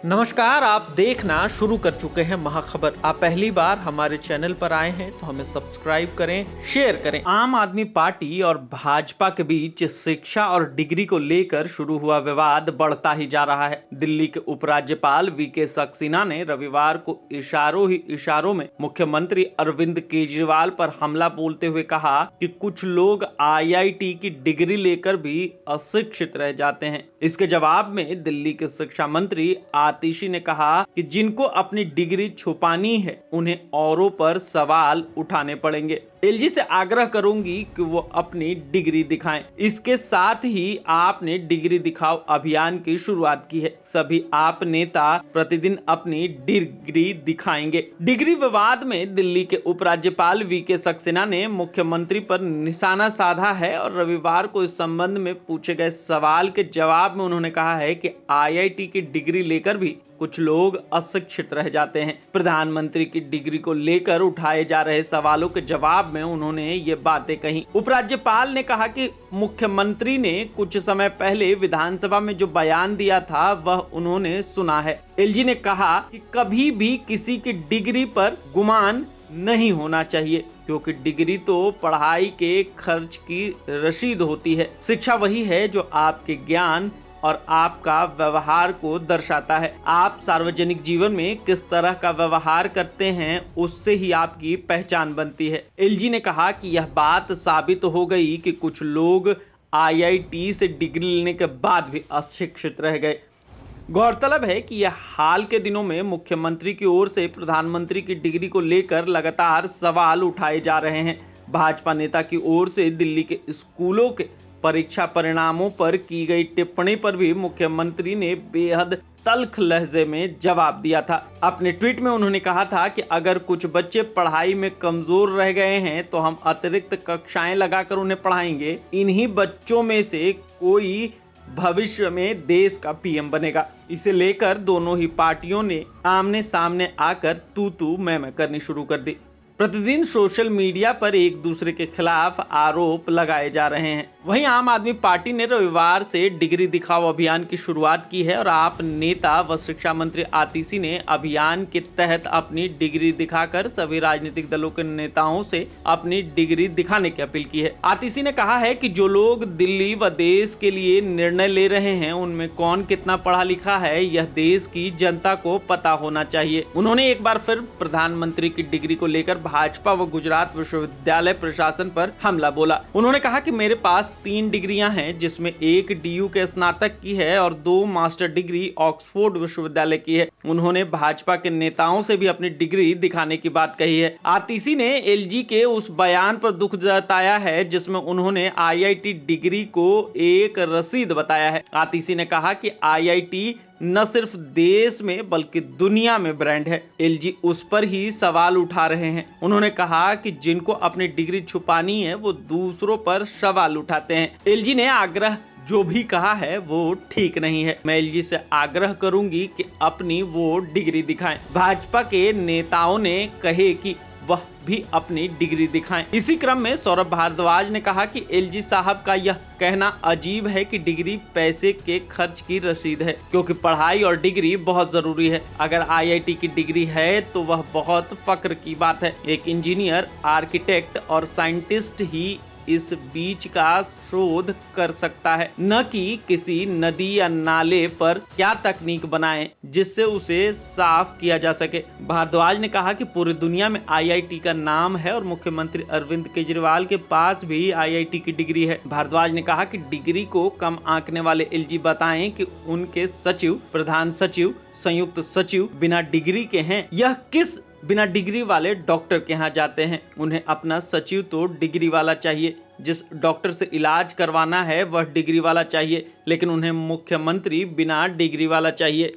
नमस्कार, आप देखना शुरू कर चुके हैं महाखबर। आप पहली बार हमारे चैनल पर आए हैं तो हमें सब्सक्राइब करें, शेयर करें। आम आदमी पार्टी और भाजपा के बीच शिक्षा और डिग्री को लेकर शुरू हुआ विवाद बढ़ता ही जा रहा है। दिल्ली के उपराज्यपाल वीके सक्सेना ने रविवार को इशारों में मुख्यमंत्री अरविंद केजरीवाल पर हमला बोलते हुए कहा कि कुछ लोग IIT की डिग्री लेकर भी अशिक्षित रह जाते हैं। इसके जवाब में दिल्ली के शिक्षा मंत्री आतिशी ने कहा कि जिनको अपनी डिग्री छुपानी है उन्हें औरों पर सवाल उठाने पड़ेंगे। एलजी से आग्रह करूंगी कि वो अपनी डिग्री दिखाएं। इसके साथ ही आपने डिग्री दिखाओ अभियान की शुरुआत की है। सभी आप नेता प्रतिदिन अपनी डिग्री दिखाएंगे। डिग्री विवाद में दिल्ली के उपराज्यपाल वीके सक्सेना ने मुख्यमंत्री पर निशाना साधा है और रविवार को इस संबंध में पूछे गए सवाल के जवाब में उन्होंने कहा है कि IIT की डिग्री लेकर भी कुछ लोग अशिक्षित रह जाते हैं। प्रधानमंत्री की डिग्री को लेकर उठाए जा रहे सवालों के जवाब में उन्होंने ये बातें कही। उपराज्यपाल ने कहा कि मुख्यमंत्री ने कुछ समय पहले विधानसभा में जो बयान दिया था वह उन्होंने सुना है। एलजी ने कहा कि कभी भी किसी की डिग्री पर गुमान नहीं होना चाहिए, क्योंकि डिग्री तो पढ़ाई के खर्च की रसीद होती है। शिक्षा वही है जो आपके ज्ञान और आपका व्यवहार को दर्शाता है। आप सार्वजनिक जीवन में किस तरह का व्यवहार करते हैं उससे ही आपकी पहचान बनती है। एलजी ने कहा कि यह बात साबित हो गई कि कुछ लोग IIT से डिग्री लेने के बाद भी अशिक्षित रह गए। गौरतलब है कि यह हाल के दिनों में मुख्यमंत्री की ओर से प्रधानमंत्री की डिग्री को लेकर लगातार सवाल उठाए जा रहे हैं। भाजपा नेता की ओर से दिल्ली के स्कूलों के परीक्षा परिणामों पर की गई टिप्पणी पर भी मुख्यमंत्री ने बेहद तल्ख लहजे में जवाब दिया था। अपने ट्वीट में उन्होंने कहा था कि अगर कुछ बच्चे पढ़ाई में कमजोर रह गए हैं तो हम अतिरिक्त कक्षाएं लगाकर उन्हें पढ़ाएंगे। इन्हीं बच्चों में से कोई भविष्य में देश का PM बनेगा। इसे लेकर दोनों ही पार्टियों ने आमने सामने आकर तू मैं करनी शुरू कर दी। प्रतिदिन सोशल मीडिया पर एक दूसरे के खिलाफ आरोप लगाए जा रहे हैं। वहीं आम आदमी पार्टी ने रविवार से डिग्री दिखाओ अभियान की शुरुआत की है और आप नेता व शिक्षा मंत्री आतिशी ने अभियान के तहत अपनी डिग्री दिखाकर सभी राजनीतिक दलों के नेताओं से अपनी डिग्री दिखाने की अपील की है। आतिशी ने कहा है कि जो लोग दिल्ली व देश के लिए निर्णय ले रहे हैं उनमें कौन कितना पढ़ा लिखा है यह देश की जनता को पता होना चाहिए। उन्होंने एक बार फिर प्रधानमंत्री की डिग्री को लेकर भाजपा व गुजरात विश्वविद्यालय प्रशासन पर हमला बोला। उन्होंने कहा कि मेरे पास 3 डिग्रियां हैं, जिसमें एक DU के स्नातक की है और 2 मास्टर डिग्री ऑक्सफोर्ड विश्वविद्यालय की है। उन्होंने भाजपा के नेताओं से भी अपनी डिग्री दिखाने की बात कही है। आतिशी ने LG के उस बयान पर दुख जताया है जिसमें उन्होंने IIT डिग्री को एक रसीद बताया है। आतिशी ने कहा कि IIT न सिर्फ देश में बल्कि दुनिया में ब्रांड है। LG उस पर ही सवाल उठा रहे हैं। उन्होंने कहा कि जिनको अपनी डिग्री छुपानी है वो दूसरों पर सवाल उठाते हैं। LG ने आग्रह जो भी कहा है वो ठीक नहीं है। मैं LG से आग्रह करूंगी कि अपनी वो डिग्री दिखाएं। भाजपा के नेताओं ने कहे कि वह भी अपनी डिग्री दिखाएं। इसी क्रम में सौरभ भारद्वाज ने कहा कि LG साहब का यह कहना अजीब है कि डिग्री पैसे के खर्च की रसीद है, क्योंकि पढ़ाई और डिग्री बहुत जरूरी है। अगर IIT की डिग्री है तो वह बहुत फक्र की बात है। एक इंजीनियर, आर्किटेक्ट और साइंटिस्ट ही इस बीच का शोध कर सकता है, न कि किसी नदी या नाले पर क्या तकनीक बनाएं जिससे उसे साफ किया जा सके। भारद्वाज ने कहा कि पूरी दुनिया में IIT का नाम है और मुख्यमंत्री अरविंद केजरीवाल के पास भी IIT की डिग्री है। भारद्वाज ने कहा कि डिग्री को कम आंकने वाले LG बताएं कि उनके सचिव, प्रधान सचिव, संयुक्त सचिव बिना डिग्री के हैं। यह किस बिना डिग्री वाले डॉक्टर के यहाँ जाते हैं? उन्हें अपना सचिव तो डिग्री वाला चाहिए, जिस डॉक्टर से इलाज करवाना है वह डिग्री वाला चाहिए, लेकिन उन्हें मुख्यमंत्री बिना डिग्री वाला चाहिए।